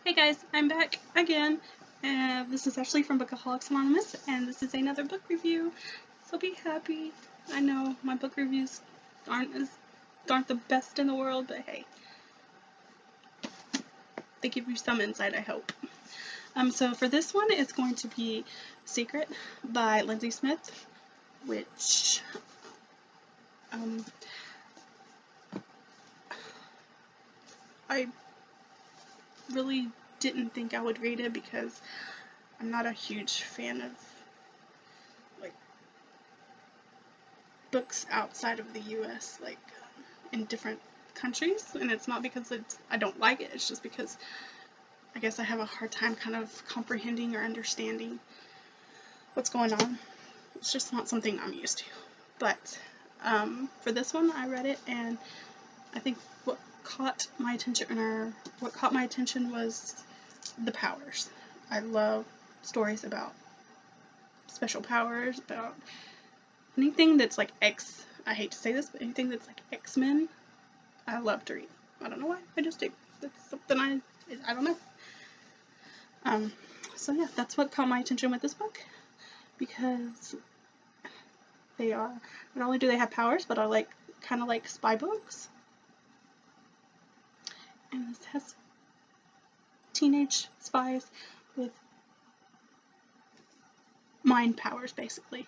Hey guys, I'm back again. This is actually from Bookaholics Anonymous, and this is another book review. So be happy. I know my book reviews aren't the best in the world, but hey, they give you some insight, I hope. So for this one, it's going to be Sekret by Lindsey Smith, which I really didn't think I would read it because I'm not a huge fan of books outside of the US, in different countries, and it's not because I don't like it, it's just because I guess I have a hard time kind of comprehending or understanding what's going on. It's just not something I'm used to. But for this one, I read it, and I think what caught my attention was the powers. I love stories about special powers, about anything that's like I hate to say this, but anything that's like X-Men, I love to read. I don't know why, I just do. That's something I don't know. So yeah, that's what caught my attention with this book, because they are, not only do they have powers, but are kind of like spy books. And this has teenage spies with mind powers, basically.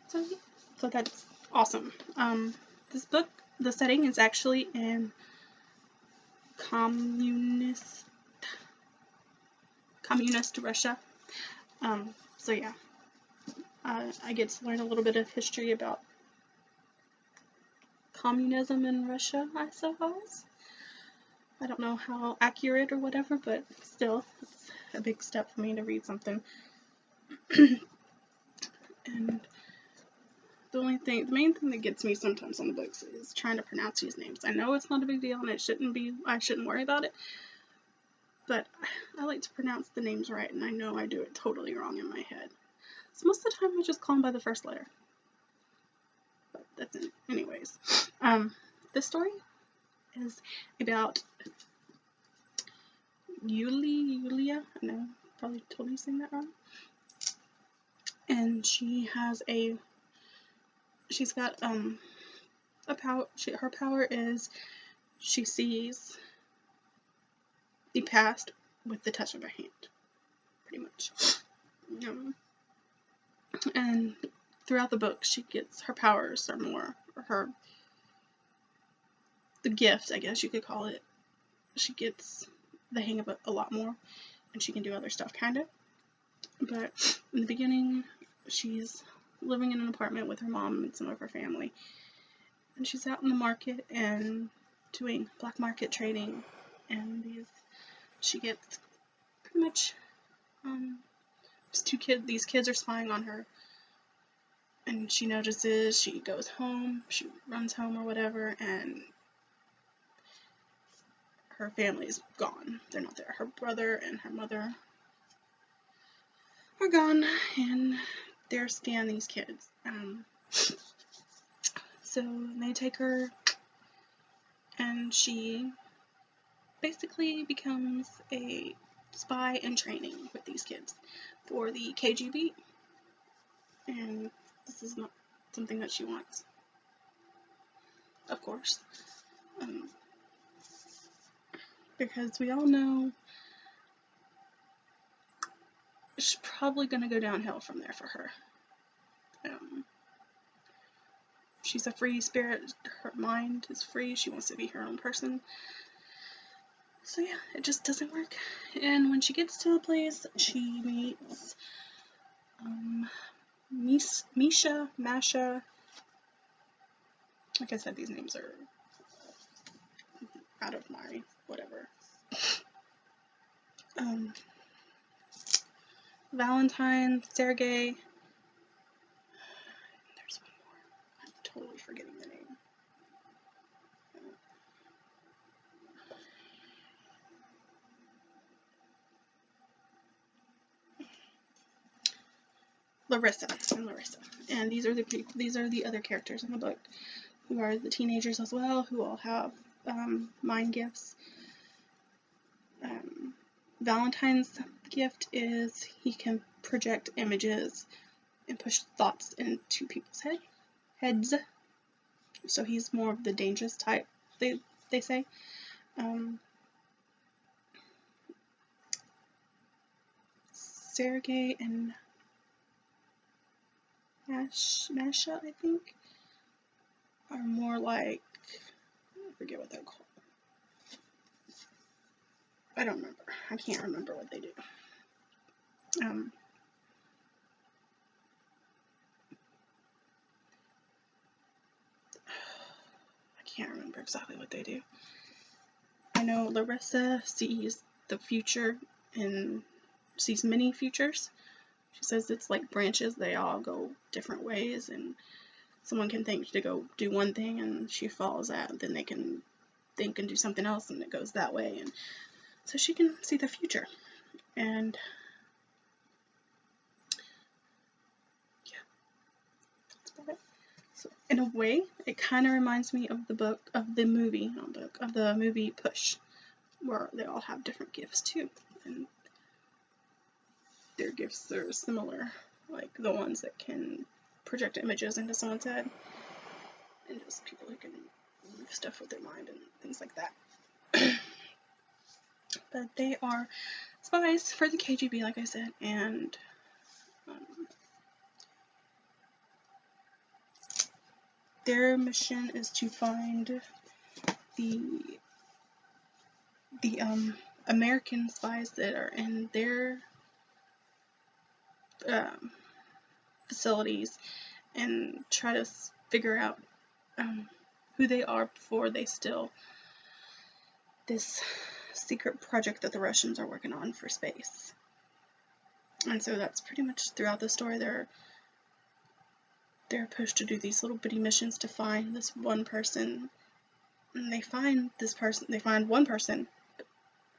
So that's awesome. This book, the setting is actually in communist Russia. So yeah, I get to learn a little bit of history about communism in Russia, I suppose. I don't know how accurate or whatever, but still, it's a big step for me to read something. And the main thing that gets me sometimes on the books is trying to pronounce these names. I know it's not a big deal and I shouldn't worry about it, but I like to pronounce the names right, and I know I do it totally wrong in my head. So most of the time I just call them by the first letter. But that's it. Anyways, this story is about Yulia, I know, probably totally saying that wrong. And she's got a power. Her power is she sees the past with the touch of her hand, pretty much. And throughout the book, her powers are more, the gift, I guess you could call it. She gets the hang of it a lot more, and she can do other stuff, kind of. But in the beginning, she's living in an apartment with her mom and some of her family, and she's out in the market and doing black market trading, and she gets pretty much these kids are spying on her, and she notices. She goes home, she runs home or whatever, and her family's gone. They're not there. Her brother and her mother are gone, and they're scaring these kids. So they take her, and she basically becomes a spy in training with these kids for the KGB. And this is not something that she wants, of course, because we all know it's probably going to go downhill from there for her. She's a free spirit. Her mind is free. She wants to be her own person. So yeah, it just doesn't work. And when she gets to the place, she meets Masha. Like I said, these names are out of my whatever. Valentine, Sergey. There's one more. I'm totally forgetting the name. Larissa and Larissa. And these are the other characters in the book, who are the teenagers as well, who all have mind gifts. Valentine's gift is he can project images and push thoughts into people's heads. So he's more of the dangerous type, they say. Sergey and Masha, I think, are more like, I forget what they're called. I don't remember. I can't remember what they do. I can't remember exactly what they do. I know Larissa sees the future and sees many futures. She says it's like branches, they all go different ways, and someone can think to go do one thing and she follows that, then they can think and do something else and it goes that way, and so she can see the future. And yeah, that's about it. So in a way, it kind of reminds me of the movie Push, where they all have different gifts too, and their gifts are similar, like the ones that can project images into someone's head, and just people who can move stuff with their mind and things like that. But they are spies for the KGB, like I said, and their mission is to find the American spies that are in their facilities and try to figure out who they are before they steal this secret project that the Russians are working on for space. And so that's pretty much throughout the story. They're pushed to do these little bitty missions to find this one person, and they find one person, but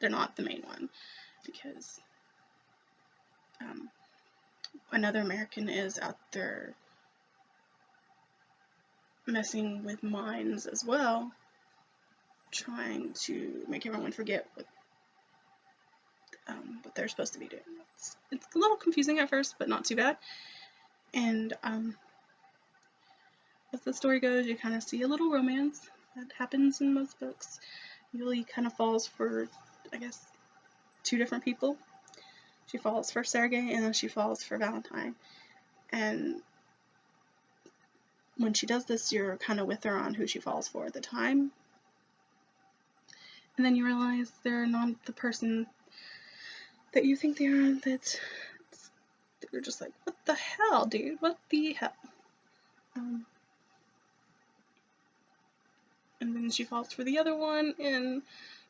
they're not the main one, because another American is out there messing with minds as well, trying to make everyone forget what they're supposed to be doing. It's a little confusing at first, but not too bad. And as the story goes, you kind of see a little romance that happens in most books. Usually kind of falls for, I guess, two different people. She falls for Sergey, and then she falls for Valentine. And when she does this, you're kind of with her on who she falls for at the time. And then you realize they're not the person that you think they are. That you're just like, what the hell, dude? What the hell? And then she falls for the other one, and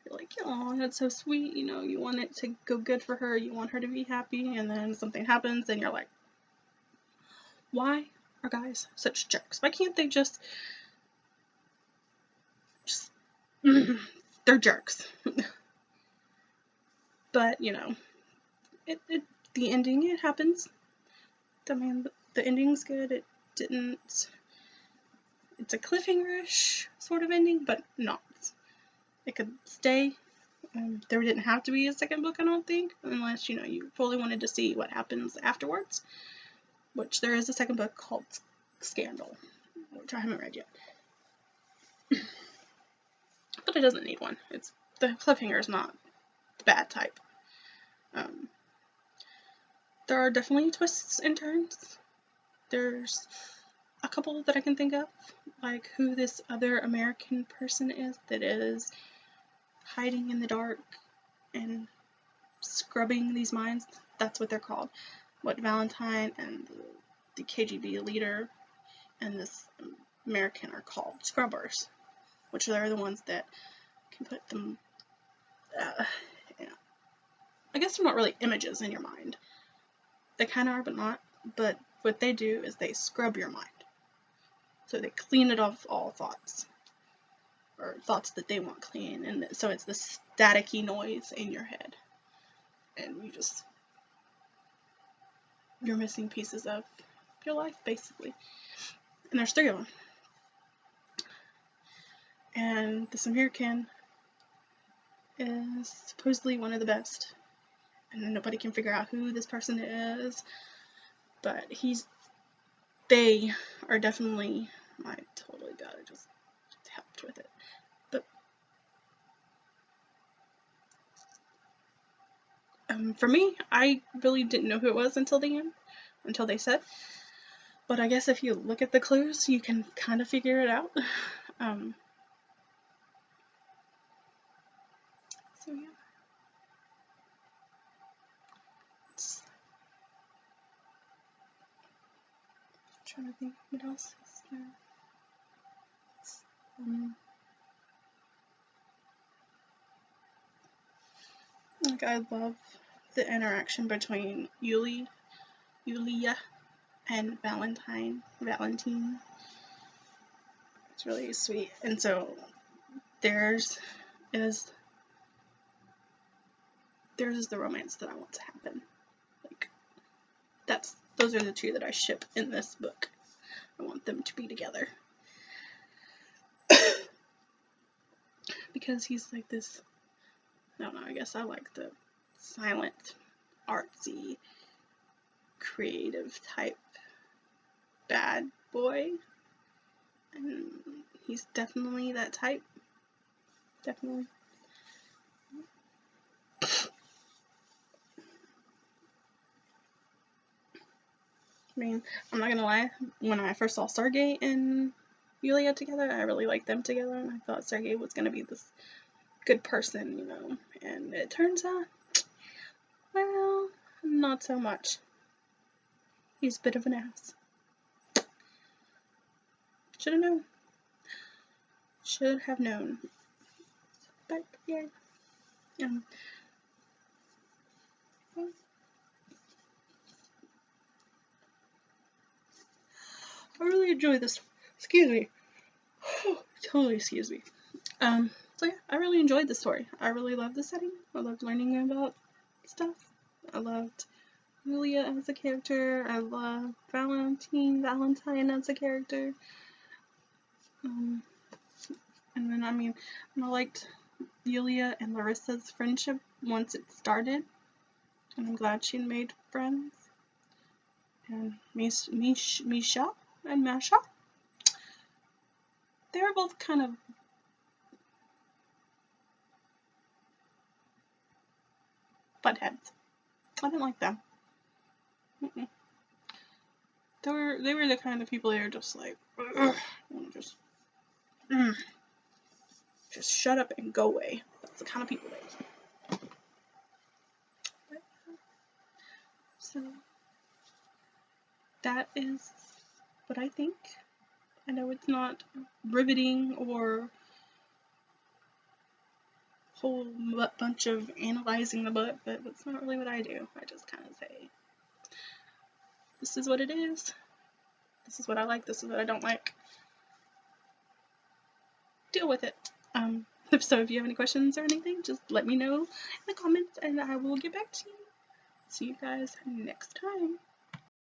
you're like, oh, that's so sweet, you know, you want it to go good for her, you want her to be happy, and then something happens, and you're like, why are guys such jerks? Why can't they just they're jerks. But, you know, the ending, it happens. I mean, the ending's good. It didn't, it's a cliffhanger-ish sort of ending, but not. It could stay. There didn't have to be a second book, I don't think, unless, you know, you fully wanted to see what happens afterwards, which there is a second book called Scandal, which I haven't read yet. But it doesn't need one. The cliffhanger is not the bad type. There are definitely twists and turns. There's a couple that I can think of, like who this other American person is that is hiding in the dark and scrubbing these minds. That's what they're called. What Valentine and the KGB leader and this American are called scrubbers, which are the ones that can put them, I guess they're not really images in your mind. They kind of are, but not. But what they do is they scrub your mind. So they clean it off all thoughts, or thoughts that they want clean, and so it's the staticky noise in your head, and you're missing pieces of your life, basically. And there's 3 of them. And this American is supposedly one of the best. and nobody can figure out who this person is, but they are definitely, I totally gotta just helped with it, but for me, I really didn't know who it was until the end, until they said, but I guess if you look at the clues, you can kind of figure it out. So yeah. Trying to think what else is there. Like, I love the interaction between Yulia and Valentine. It's really sweet. And so theirs is the romance that I want to happen. Like, those are the two that I ship in this book. I want them to be together. Because he's like this, I don't know, I guess I like the silent, artsy, creative type bad boy. And he's definitely that type. Definitely. I mean, I'm not gonna lie, when I first saw Sergei and Yulia together, I really liked them together, and I thought Sergei was gonna be this good person, you know, and it turns out, well, not so much. He's a bit of an ass. Should have known. Should have known. But, yeah. I really enjoy this. Excuse me. Totally excuse me. So yeah, I really enjoyed the story. I really loved the setting. I loved learning about stuff. I loved Julia as a character. I loved Valentine as a character. And then, I mean, I liked Yulia and Larissa's friendship once it started. And I'm glad she made friends. And Misha and Masha, they were both kind of buttheads. I didn't like them. They were the kind of people that are just like, just shut up and go away. That's the kind of people they are. So that is what I think. I know it's not riveting or whole bunch of analyzing the book, but that's not really what I do. I just kind of say, this is what it is. This is what I like. This is what I don't like. Deal with it. So if you have any questions or anything, just let me know in the comments and I will get back to you. See you guys next time.